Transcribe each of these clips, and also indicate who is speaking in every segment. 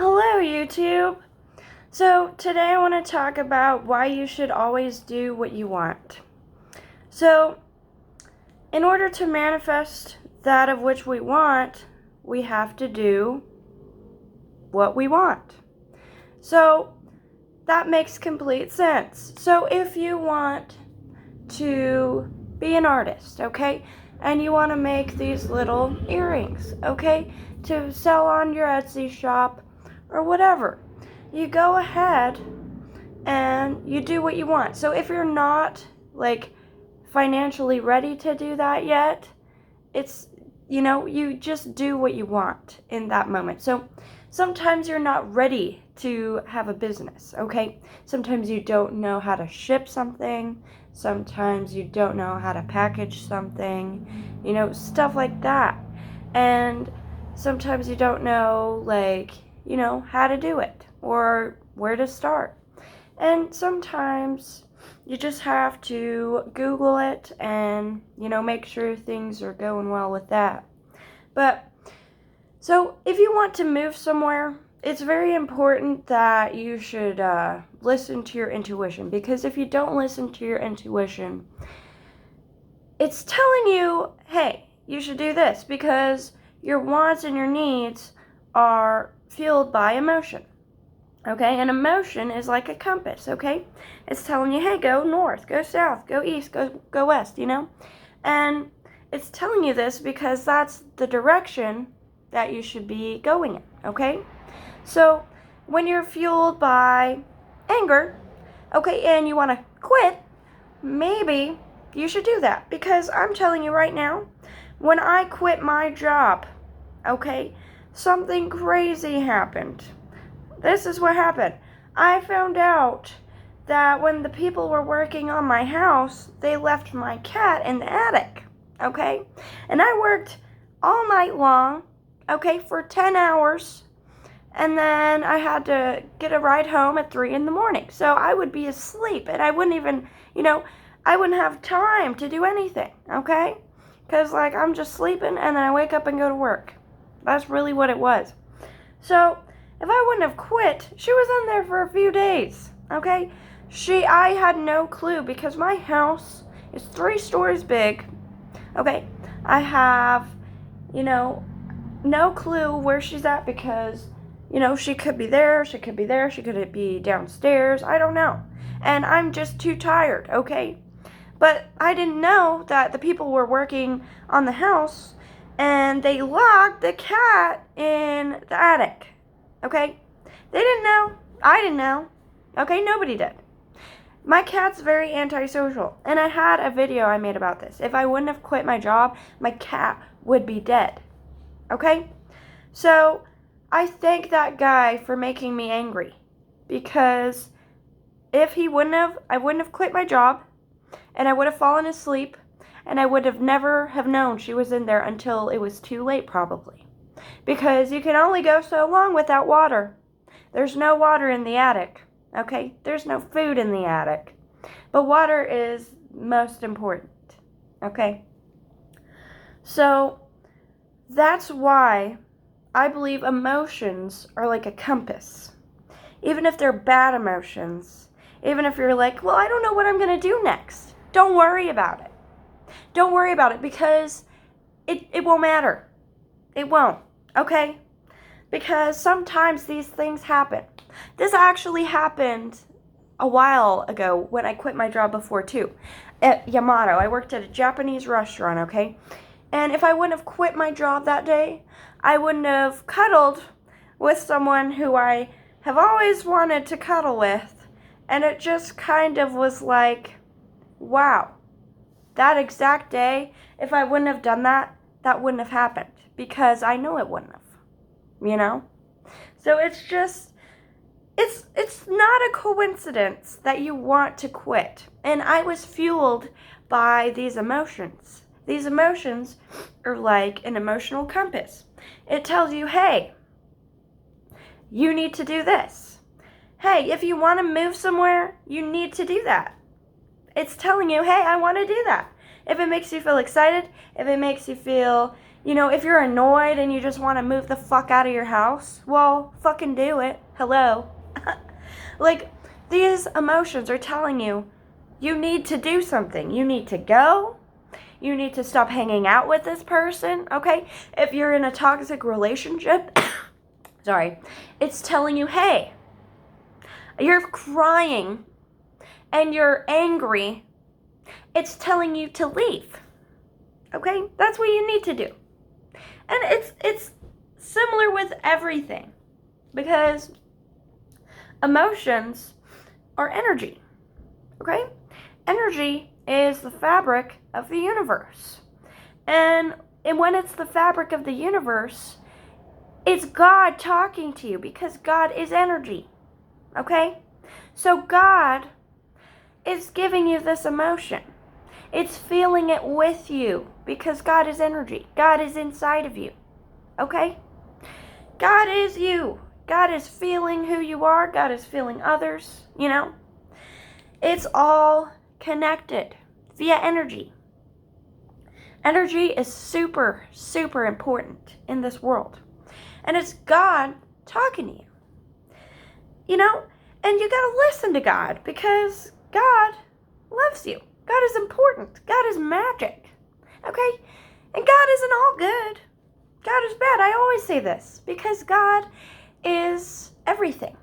Speaker 1: Hello, YouTube. So, today I want to talk about why you should always do what you want. So, in order to manifest that of which we want, we have to do what we want. So, that makes complete sense. So, if you want to be an artist, okay, and you want to make these little earrings, okay, to sell on your Etsy shop or whatever, you go ahead and you do what you want. So if you're not financially ready to do that yet, it's you just do what you want in that moment. So sometimes you're not ready to have a business, okay? Sometimes you don't know how to ship something. Sometimes you don't know how to package something, stuff like that. And sometimes you don't know, how to do it or where to start. And sometimes you just have to Google it and, make sure things are going well with that. But, so if you want to move somewhere, it's very important that you should listen to your intuition, because if you don't listen to your intuition, it's telling you, hey, you should do this, because your wants and your needs are fueled by emotion. Okay, and emotion is like a compass, okay? It's telling you, hey, go north, go south, go east, go west, And it's telling you this because that's the direction that you should be going in, okay? So when you're fueled by anger, okay, and you want to quit, maybe you should do that, because I'm telling you right now, when I quit my job, okay, something crazy happened. This is what happened. I found out that when the people were working on my house, they left my cat in the attic, okay? And I worked all night long, okay, for 10 hours, and then I had to get a ride home at 3 in the morning. So I would be asleep, and I wouldn't even, I wouldn't have time to do anything, okay? Because, I'm just sleeping, and then I wake up and go to work. That's really what it was. So if I wouldn't have quit, she was in there for a few days, okay? I had no clue, because my house is 3 stories big, okay? I have, no clue where she's at, because, she could be there, she could be there, she could be downstairs, I don't know. And I'm just too tired, okay? But I didn't know that the people were working on the house, and they locked the cat in the attic. Okay? They didn't know. I didn't know. Okay? Nobody did. My cat's very antisocial, and I had a video I made about this. If I wouldn't have quit my job, my cat would be dead. Okay? So, I thank that guy for making me angry, because if he wouldn't have, I wouldn't have quit my job, and I would have fallen asleep, and I would have never have known she was in there until it was too late, probably. Because you can only go so long without water. There's no water in the attic, okay? There's no food in the attic. But water is most important, okay? So that's why I believe emotions are like a compass. Even if they're bad emotions, even if you're like, well, I don't know what I'm going to do next. Don't worry about it. Don't worry about it, because it won't matter. It won't. Okay? Because sometimes these things happen. This actually happened a while ago when I quit my job before too. At Yamato, I worked at a Japanese restaurant, okay? And if I wouldn't have quit my job that day, I wouldn't have cuddled with someone who I have always wanted to cuddle with. And it just kind of was like, wow. That exact day, if I wouldn't have done that, that wouldn't have happened. Because I know it wouldn't have, So it's just, it's not a coincidence that you want to quit. And I was fueled by these emotions. These emotions are like an emotional compass. It tells you, hey, you need to do this. Hey, if you want to move somewhere, you need to do that. It's telling you, hey, I want to do that. If it makes you feel excited, if it makes you feel if you're annoyed and you just want to move the fuck out of your house, well, fucking do it. Hello. Like, these emotions are telling you, you need to do something. You need to go. You need to stop hanging out with this person, okay? If you're in a toxic relationship, sorry, it's telling you, hey, you're crying and you're angry. It's telling you to leave, okay? That's what you need to do. And it's similar with everything, because emotions are energy, okay? Energy is the fabric of the universe. And when it's the fabric of the universe, it's God talking to you, because God is energy, okay? So God is giving you this emotion. It's feeling it with you, because God is energy. God is inside of you, okay? God is you. God is feeling who you are. God is feeling others, It's all connected via energy. Energy is super, super important in this world. And it's God talking to you. And you gotta listen to God, because God loves you. God is important. God is magic. Okay? And God isn't all good. God is bad. I always say this, because God is everything.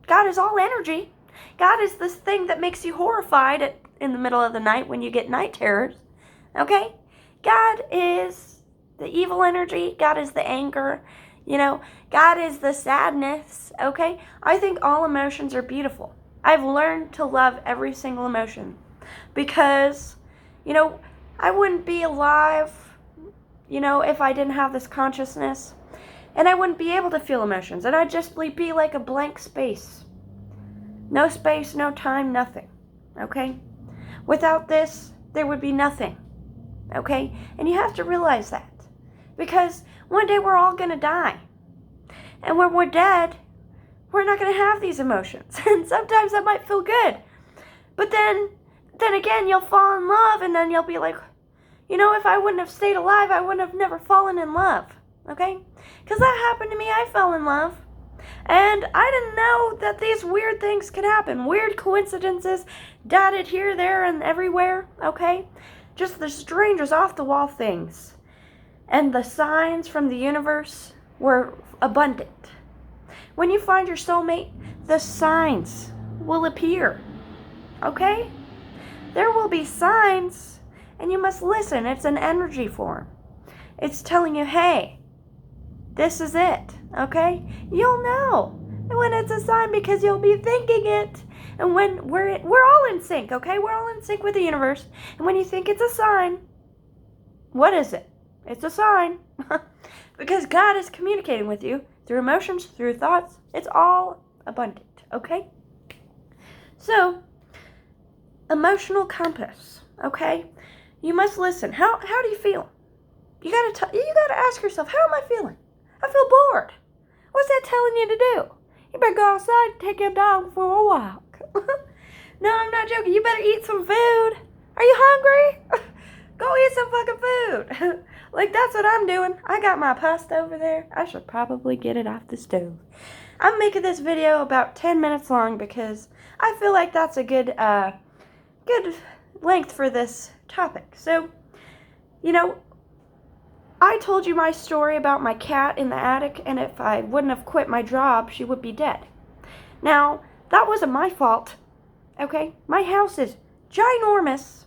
Speaker 1: God is all energy. God is this thing that makes you horrified in the middle of the night when you get night terrors. Okay? God is the evil energy. God is the anger. God is the sadness. Okay? I think all emotions are beautiful. I've learned to love every single emotion, because, I wouldn't be alive, if I didn't have this consciousness. And I wouldn't be able to feel emotions. And I'd just be like a blank space. No space, no time, nothing. Okay? Without this, there would be nothing. Okay? And you have to realize that. Because one day we're all going to die. And when we're dead, we're not going to have these emotions. And sometimes that might feel good. But then again, you'll fall in love, and then you'll be like, if I wouldn't have stayed alive, I wouldn't have never fallen in love. Okay? Because that happened to me. I fell in love. And I didn't know that these weird things could happen. Weird coincidences dotted here, there, and everywhere. Okay? Just the strangest off-the-wall things. And the signs from the universe were abundant. When you find your soulmate, the signs will appear. Okay? There will be signs, and you must listen. It's an energy form. It's telling you, hey, this is it, okay? You'll know when it's a sign, because you'll be thinking it. And when we're all in sync, okay? We're all in sync with the universe. And when you think it's a sign, what is it? It's a sign. Because God is communicating with you through emotions, through thoughts. It's all abundant, okay? So, emotional compass, okay? You must listen. How do you feel? You gotta ask yourself, how am I feeling? I feel bored. What's that telling you to do? You better go outside and take your dog for a walk. No, I'm not joking. You better eat some food. Are you hungry? Go eat some fucking food. Like, that's what I'm doing. I got my pasta over there. I should probably get it off the stove. I'm making this video about 10 minutes long, because I feel like that's a good length for this topic. So, I told you my story about my cat in the attic, and if I wouldn't have quit my job, she would be dead. Now, that wasn't my fault, okay? My house is ginormous,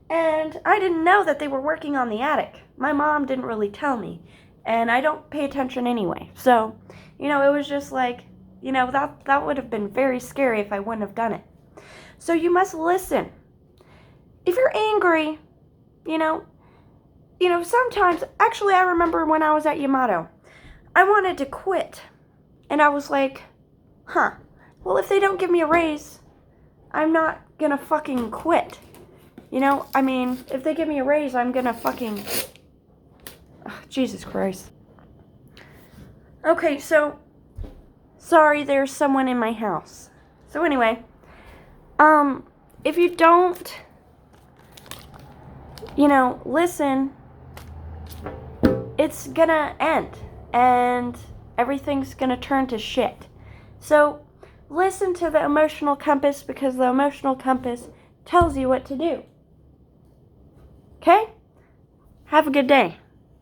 Speaker 1: and I didn't know that they were working on the attic. My mom didn't really tell me, and I don't pay attention anyway. So, it was just like, that would have been very scary if I wouldn't have done it. So you must listen. If you're angry, sometimes, actually, I remember when I was at Yamato, I wanted to quit. And I was like, well, if they don't give me a raise, I'm not gonna fucking quit. If they give me a raise, I'm gonna fucking, Jesus Christ. Okay, so, sorry, there's someone in my house. So anyway, if you don't, listen, it's gonna end and everything's gonna turn to shit. So listen to the emotional compass, because the emotional compass tells you what to do. Okay? Have a good day.